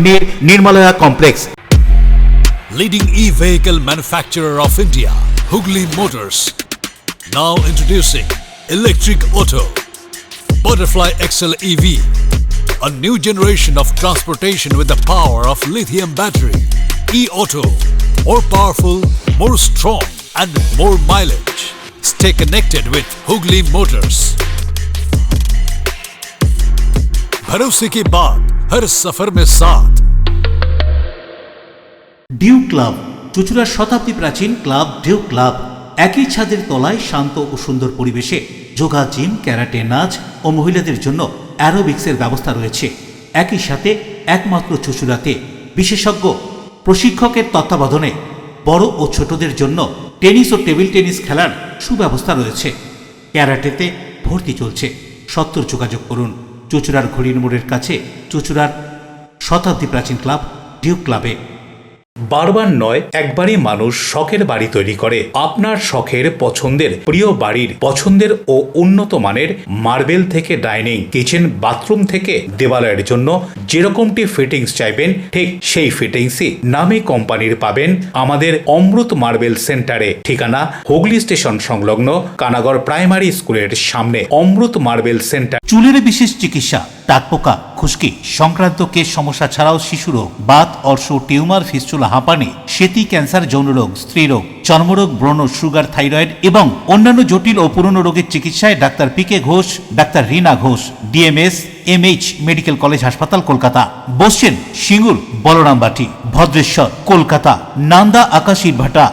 নির্মলায়া complex. Leading e-vehicle manufacturer of India, Hugli Motors, now introducing electric auto, Butterfly XL EV, a new generation of transportation with the power of lithium battery. E-auto, more powerful, more strong and more mileage. Stay connected with Hugli Motors. भरोसे की बात हर सफर में साथ। Due club, চুঁচুড়ার শতাব্দী প্রাচীন club due club. একই ছাদের তলায় শান্ত ও সুন্দর পরিবেশে যোগা, জিম, ক্যারাটে, নাচ ও মহিলাদের জন্য অ্যারোবিক্সের ব্যবস্থা রয়েছে। একই সাথে একমাত্র চুঁচুড়াতে বিশেষজ্ঞ প্রশিক্ষকের তত্ত্বাবধানে বড় ও ছোটদের জন্য টেনিস ও টেবিল টেনিস খেলার সুব্যবস্থা রয়েছে। ক্যারাটেতে ভর্তি চলছে। সত্তর যোগাযোগ করুন চুঁচুড়ার ঘড়ির মোড়ের কাছে, চুঁচুড়ার শতাব্দী প্রাচীন ক্লাব ডিউ ক্লাবে। বারবার নয়, একবারই মানুষ শখের বাড়ি তৈরি করে। আপনার শখের পছন্দের প্রিয় বাড়ির পছন্দের ও উন্নত মানের মার্বেল থেকে ডাইনিং, কিচেন, বাথরুম থেকে দেওয়ালের জন্য যেরকমটি ফিটিংস চাইবেন, ঠিক সেই ফিটিংসই নামী কোম্পানির পাবেন আমাদের অমৃত মার্বেল সেন্টারে। ঠিকানা হুগলি স্টেশন সংলগ্ন কানাগড় প্রাইমারি স্কুলের সামনে। অমৃত মার্বেল সেন্টার। চুলের বিশেষ চিকিৎসা, টাকপোকা, খুশকি সংক্রান্ত কেশ সমস্যা ছাড়াও শিশুরোগ, বাত, অর্শ, টিউমার, ফিস্টুলা, হাঁপানি, সেতি, ক্যান্সার, যৌনরোগ, স্ত্রীরোগ, চর্মরোগ, ব্রণ, সুগার, থাইরয়েড এবং অন্যান্য জটিল ও পুরনো রোগের চিকিৎসায় ডাক্তার পিকে ঘোষ, ডাক্তার Rina Ghosh, DMS MH medical college হাসপাতাল, কলকাতা। বসছেন সিঙ্গুর, বলরামবাটি, ভদ্রেশ্বর, কলকাতা, নান্দা, আকাশীরভাটা,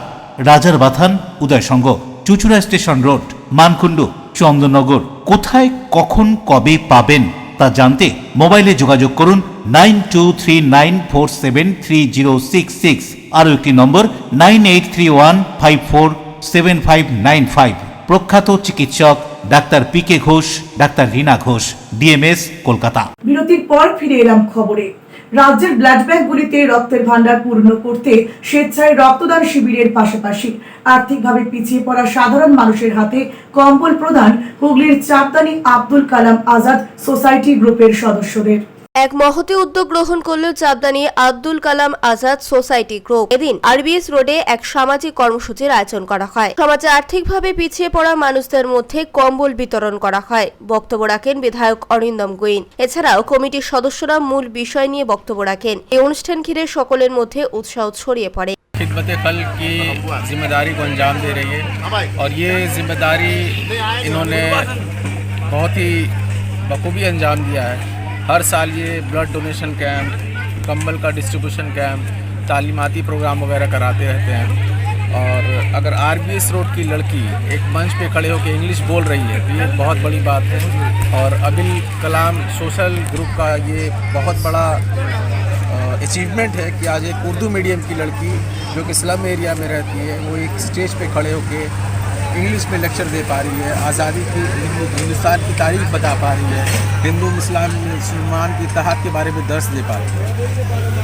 রাজার বাথান, উদয়সঙ্গ, চুঁচুড়া স্টেশন রোড, মানকুণ্ডু, চন্দননগর। কোথায়, কখন, কবে পাবেন তা জানতে মোবাইলে যোগাযোগ করুন 9239473066, আরও একটি নম্বর 9831547595। প্রখ্যাত চিকিৎসক ডাক্তার PK ঘোষ, ডাক্তার রীনা ঘোষ, DMS, কলকাতা। বিরতির পর ফিরে এলাম খবরে। রাজ্যের ব্লাড ব্যাংকগুলিতে রক্তের ভান্ডার পূর্ণ করতে স্বেচ্ছায় রক্তদান শিবিরের পাশাপাশি আর্থিকভাবে পিছিয়ে পড়া সাধারণ মানুষের হাতে কম্বল প্রদান হুগলির চাপদানি আব্দুল কালাম আজাদ সোসাইটি গ্রুপের সদস্যদের। এক মহতি উদ্যোগ গ্রহণ করল চাপদানি আব্দুল কালাম আজাদ সোসাইটি গ্রুপ। এদিন আরবিএস রোডে এক সামাজিক কর্মসূচির আয়োজন করা হয়। সমাজে আর্থিকভাবে পিছিয়ে পড়া মানুষদের মধ্যে কম্বল বিতরণ করা হয়। বক্তব্য রাখেন বিধায়ক অরিন্দম গোয়েন। এছাড়াও কমিটির সদস্যরা মূল বিষয় নিয়ে বক্তব্য রাখেন। এই অনুষ্ঠান ঘিরে সকলের মধ্যে উৎসাহ ছড়িয়ে পড়ে। खिदमत खल्क की जिम्मेदारी को अंजाम दे रही है और ये जिम्मेदारी इन्होंने बहुत ही बखूबी अंजाम दिया है। हर साल ये ब्लड डोनेशन कैंप, कंबल का डिस्ट्रीब्यूशन कैंप, तालीमाती प्रोग्राम वगैरह कराते रहते हैं। और अगर आरबीएस रोड की लड़की एक मंच पे खड़े होकर इंग्लिश बोल रही है तो ये बहुत बड़ी बात है। और अब्दुल कलाम सोशल ग्रुप का ये बहुत बड़ा अचीवमेंट है कि आज एक उर्दू मीडियम की लड़की जो कि स्लम एरिया में रहती है वो एक स्टेज पे खड़े होकर इंग्लिश में लेक्चर दे पा रही है, आज़ादी की हिंदुस्तान की तारीख बता पा रही है, हिंदू मुसलमान की इत्तेहाद के बारे में दर्स दे पा रही है।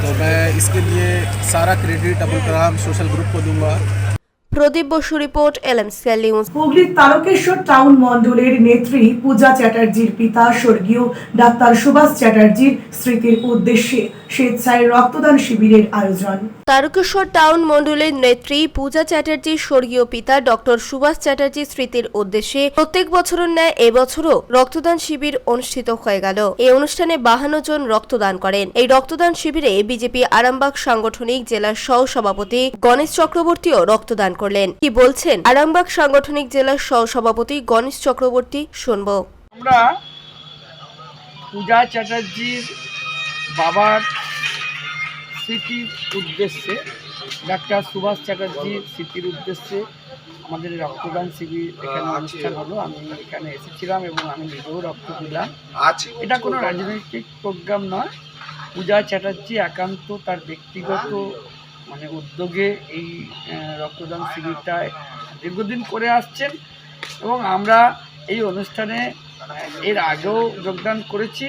तो मैं इसके लिए सारा credit Abdul Kalam social group को दूंगा। প্রদীপ বসু রিপোর্ট, LMCL নিউজ। হুগলির তারকেশ্বর টাউন মণ্ডলের নেত্রী পূজা চ্যাটার্জির পিতা স্বর্গীয় ডাক্তার সুভাষ চ্যাটার্জির স্মৃতির উদ্দেশ্যে স্বেচ্ছায় রক্তদান শিবিরের আয়োজন। তারকেশ্বর টাউন মণ্ডলের নেত্রী পূজা চ্যাটার্জির স্বর্গীয় পিতা ডক্টর সুভাষ চ্যাটার্জির স্মৃতির উদ্দেশ্যে প্রত্যেক বছরের ন্যায় এবছরও রক্তদান শিবির অনুষ্ঠিত হয়ে গেল। এই অনুষ্ঠানে 52 জন রক্তদান করেন। এই রক্তদান শিবিরে বিজেপি আরামবাগ সাংগঠনিক জেলার সহ সভাপতি গণেশ চক্রবর্তীও রক্তদান করলেন। কি বলছেন আরামবাগ সাংগঠনিক জেলার সহ সভাপতি গণেশ চক্রবর্তী, শুনবো। আমরা পূজা চ্যাটার্জির বাবার স্মৃতির উদ্দেশ্যে, ডাক্তার সুভাষ চ্যাটার্জির স্মৃতির উদ্দেশ্যে আমাদের রক্তদান শিবির এখানে অনুষ্ঠান হলো। আমি এখানে এসেছিলাম এবং আমি নিজেও রক্ত দিলাম। এটা কোনো রাজনৈতিক প্রোগ্রাম নয়। পূজা চ্যাটার্জি একান্ত তার ব্যক্তিগত উদ্যোগে এই রক্তদান শিবিরটায় দীর্ঘদিন করে আসছেন এবং আমরা এই অনুষ্ঠানে এর আগেও যোগদান করেছি।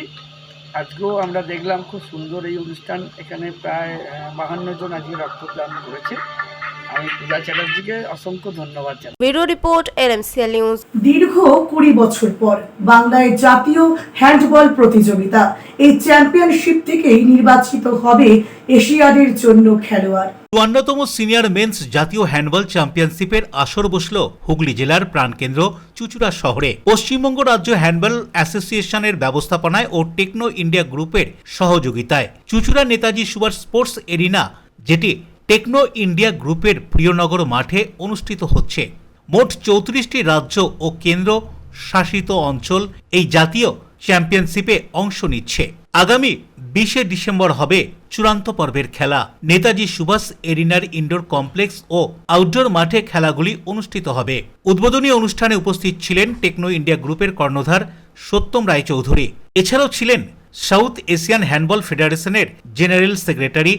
আজকেও আমরা দেখলাম খুব সুন্দর এই অনুষ্ঠান। এখানে প্রায় 52 জন আজকে রক্তদান করেছে। আমি পূজা চ্যাটার্জিকে অসংখ্য ধন্যবাদ জানাই। Bureau report, LMCL news. দীর্ঘ 20 বছর পর বাংলায় জাতীয় হ্যান্ডবল প্রতিযোগিতা। এই চ্যাম্পিয়নশিপ থেকেই নির্বাচিত হবে এশিয়াডের জন্য খেলোয়াড়। 54তম সিনিয়র মেন্স জাতীয় হ্যান্ডবল চ্যাম্পিয়নশিপের আসর বসল হুগলি জেলার প্রাণকেন্দ্র চুঁচুড়া শহরে। পশ্চিমবঙ্গ রাজ্য হ্যান্ডবল অ্যাসোসিয়েশনের ব্যবস্থাপনায় ও টেকনো ইন্ডিয়া গ্রুপের সহযোগিতায় চুঁচুড়া নেতাজি সুভাষ স্পোর্টস এরিনা, যেটি টেকনো ইন্ডিয়া গ্রুপের প্রিয়নগর মাঠে অনুষ্ঠিত হচ্ছে। মোট 34টি রাজ্য ও কেন্দ্র শাসিত অঞ্চল এই জাতীয় চ্যাম্পিয়নশিপে অংশ নিচ্ছে। আগামী 20 ডিসেম্বর হবে চূড়ান্ত পর্বের খেলা। নেতাজি সুভাষ এরিনার ইনডোর কমপ্লেক্স ও আউটডোর মাঠে খেলাগুলি অনুষ্ঠিত হবে। উদ্বোধনী অনুষ্ঠানে উপস্থিত ছিলেন টেকনো ইন্ডিয়া গ্রুপের কর্ণধার সত্যম রায়চৌধুরী। এছাড়াও ছিলেন সাউথ এশিয়ান হ্যান্ডবল ফেডারেশনের জেনারেল সেক্রেটারি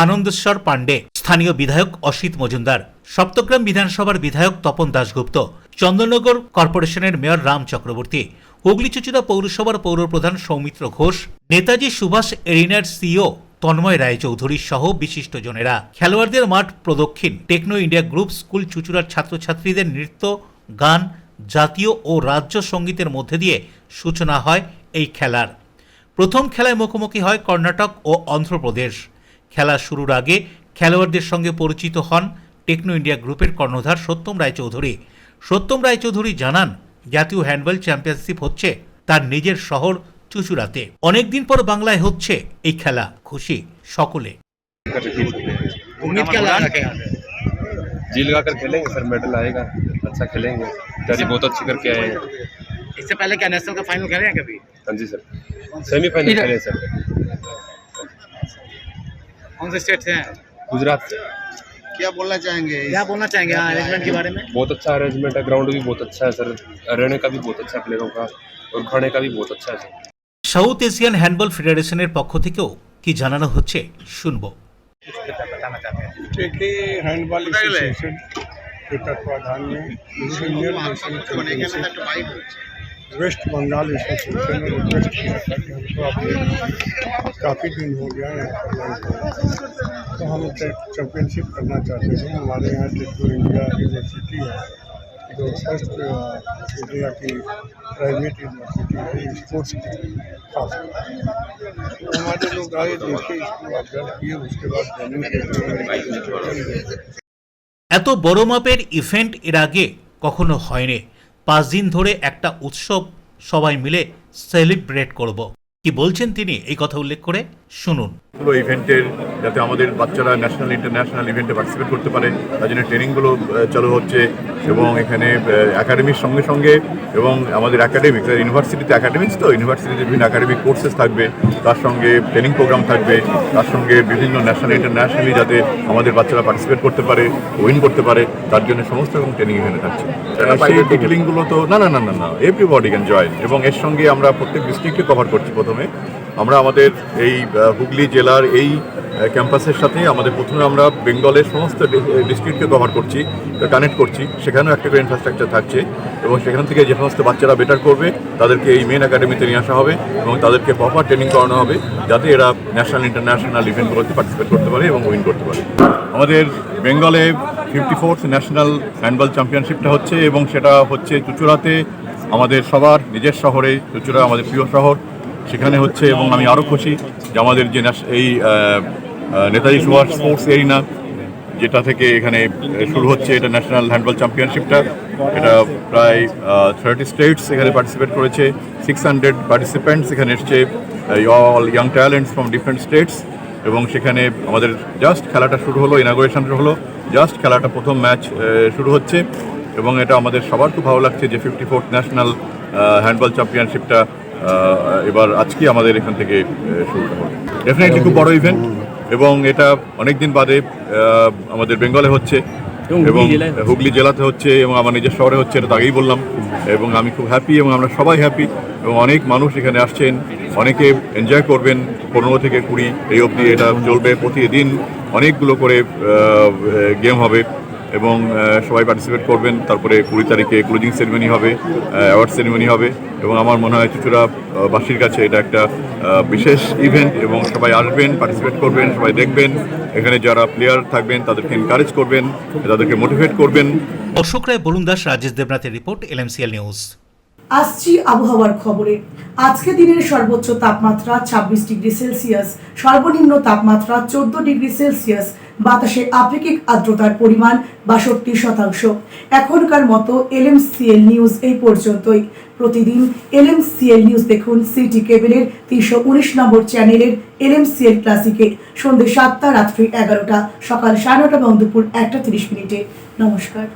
আনন্দেশ্বর পাণ্ডে, স্থানীয় বিধায়ক অসিত মজুমদার, সপ্তগ্রাম বিধানসভার বিধায়ক তপন দাশগুপ্ত, চন্দননগর কর্পোরেশনের মেয়র রাম চক্রবর্তী, হুগলি চুঁচুড়া পৌরসভার পৌরপ্রধান সৌমিত্র ঘোষ, নেতাজি সুভাষ এরিনার সিইও তন্ময় রায়চৌধুরী সহ বিশিষ্টজনেরা। খেলোয়াড়দের মাঠ প্রদক্ষিণ টেকনো ইন্ডিয়া গ্রুপ স্কুল চুঁচুড়ার ছাত্রছাত্রীদের নৃত্য, গান, জাতীয় ও রাজ্য সঙ্গীতের মধ্যে দিয়ে সূচনা হয় এই খেলার। প্রথম খেলায় মুখোমুখি হয় কর্ণাটক ও অন্ধ্রপ্রদেশ। খেলা শুরুর আগে খেলোয়াড়দের সঙ্গে পরিচিত হন টেকনো ইন্ডিয়া গ্রুপের কর্ণধার সত্যম রায়চৌধুরী। সত্যম রায়চৌধুরী জানান, জাতীয় হ্যান্ডবল চ্যাম্পিয়নশিপ হচ্ছে তার নিজের শহর চুঁচুড়াতে। অনেকদিন পর বাংলায় হচ্ছে এই খেলা, খুশি সকলে। जी लगाकर खेलेंगे सर, मेडल आएगा, अच्छा खेलेंगे, तैयारी बहुत अच्छी करके आए हैं। इससे पहले क्या नेशनल का फाइनल खेले हैं कभी? हाँ जी सर, सेमीफाइनल खेले सर। कौन से स्टेट से हैं? गुजरात से। क्या बोलना चाहेंगे अरेंजमेंट के बारे में? बहुत अच्छा अरेंजमेंट है, ग्राउंड भी बहुत अच्छा है सर, रहने का भी बहुत अच्छा है प्लेयरों का, और खाने का भी बहुत अच्छा है सर। সাউথ এশিয়ান হ্যান্ডবল ফেডারেশনের পক্ষ থেকেও কি জানানো হচ্ছে শুনবো। हैंडबॉल एसोसिएशन के तत्वाधान में senior national championship West Bengal इसके सिलसिले में रिक्वेस्ट किया था कि हमको अपने काफ़ी दिन हो गया यहाँ पर लाइन तो हम चैंपियनशिप करना चाहते हैं। हमारे यहाँ टेक्नो इंडिया यूनिवर्सिटी है जो फर्स्ट इंडिया की प्राइवेट यूनिवर्सिटी है स्पोर्ट्स की खास। तो हमारे लोग आए देखे इसको ऑब्जर्व किए, उसके बाद जाने के लिए এত বড় মাপের ইভেন্ট এর আগে কখনো হয়নি। 5 দিন ধরে একটা উৎসব সবাই মিলে সেলিব্রেট করব। কি বলছেন তিনি এই কথা উল্লেখ করে শুনুন। পুরো ইভেন্টের যাতে আমাদের বাচ্চারা ন্যাশনাল ইন্টারন্যাশনাল ইভেন্টে পার্টিসিপেট করতে পারে তার জন্য ট্রেনিংগুলো চালু হচ্ছে এবং এখানে একাডেমির সঙ্গে সঙ্গে এবং আমাদের একাডেমিক ইউনিভার্সিটিতে একাডেমিক্স তো ইউনিভার্সিটিতে বিভিন্ন একাডেমিক কোর্সেস থাকবে, তার সঙ্গে ট্রেনিং প্রোগ্রাম থাকবে, তার সঙ্গে বিভিন্ন ন্যাশনাল ইন্টারন্যাশনালি যাতে আমাদের বাচ্চারা পার্টিসিপেট করতে পারে, উইন করতে পারে তার জন্য সমস্ত রকম ট্রেনিং এখানে থাকছে। সেই ডিটেলিংগুলো তো না এভরিবডি ক্যান জয়েন এবং এর সঙ্গে আমরা প্রত্যেক ডিস্ট্রিক্টকে কভার করছি। প্রথমে আমরা আমাদের এই হুগলি জেলার এই ক্যাম্পাসের সাথে প্রথমে আমরা বেঙ্গলের সমস্ত ডিস্ট্রিক্টকে কভার করছি, কানেক্ট করছি, সেখানেও একটা করে ইনফ্রাস্ট্রাকচার থাকছে এবং সেখান থেকে যে সমস্ত বাচ্চারা বেটার করবে তাদেরকে এই মেন একাডেমিতে নিয়ে আসা হবে এবং তাদেরকে প্রপার ট্রেনিং করানো হবে যাতে এরা ন্যাশনাল ইন্টারন্যাশনাল ইভেন্টগুলোতে পার্টিসিপেট করতে পারে এবং উইন করতে পারে। আমাদের বেঙ্গলে 54th ন্যাশনাল হ্যান্ডবল চ্যাম্পিয়নশিপটা হচ্ছে এবং সেটা হচ্ছে চুঁচুড়াতে, আমাদের সবার নিজের শহরে। চুঁচুড়া আমাদের প্রিয় শহর, সেখানে হচ্ছে এবং আমি আরও খুশি যে আমাদের যে এই নেতাজি সুভাষ স্পোর্টস এরিনা যেটা থেকে এখানে শুরু হচ্ছে এটা ন্যাশনাল হ্যান্ডবল চ্যাম্পিয়নশিপটা, এটা প্রায় 30 স্টেটস এখানে পার্টিসিপেট করেছে, 600 পার্টিসিপেন্টস এখানে এসছে, all young talents from different states এবং সেখানে আমাদের জাস্ট খেলাটা শুরু হলো, ইনাগুরেশন হলো, জাস্ট খেলাটা প্রথম ম্যাচ শুরু হচ্ছে এবং এটা আমাদের সবার খুব ভালো লাগছে যে 54th ন্যাশনাল হ্যান্ডবল চ্যাম্পিয়নশিপটা এবার আজকে আমাদের এখান থেকে শুরু হবে। ডেফিনেটলি খুব বড় ইভেন্ট এবং এটা অনেক দিন বাদে আমাদের বেঙ্গলে হচ্ছে এবং হুগলি জেলাতে হচ্ছে এবং আমার নিজের শহরে হচ্ছে, এটা তো আগেই বললাম এবং আমি খুব হ্যাপি এবং আমরা সবাই হ্যাপি এবং অনেক মানুষ এখানে আসছেন, অনেকে এনজয় করবেন। 15 থেকে 20 এই অবধি এটা চলবে, প্রতিদিন অনেকগুলো করে গেম হবে এবং সবাই পার্টিসিপেট করবেন। তারপরে 20 তারিখে ক্লোজিং সেরিমনি হবে, অ্যাওয়ার্ড সেরিমনি হবে এবং আমার মনে হয় চুঁচুড়াবাসীর কাছে এটা একটা বিশেষ ইভেন্ট এবং সবাই আসবেন, পার্টিসিপেট করবেন, সবাই দেখবেন। এখানে যারা প্লেয়ার থাকবেন তাদেরকে এনকারেজ করবেন, তাদেরকে মোটিভেট করবেন। অশোক রায়, বরুণ দাস, রাজেশ দেবনাথের রিপোর্ট, LMCL নিউজ। আসছি আবহাওয়ার খবরে। আজকে দিনের সর্বোচ্চ তাপমাত্রা 26 ডিগ্রি সেলসিয়াস, সর্বনিম্ন তাপমাত্রা 14 ডিগ্রি সেলসিয়াস, বাতাসে আপেক্ষিক আর্দ্রতার পরিমাণ 62%। এখনকার মতো LMCL নিউজ এই পর্যন্তই। প্রতিদিন LMCL নিউজ দেখুন সিটি কেবলের 319 নম্বর চ্যানেলের LMCL ক্লাসিকে সন্ধ্যে 7টা, রাত্রি 11টা, সকাল 9:30 এবং দুপুর 1:30 মিনিটে। নমস্কার।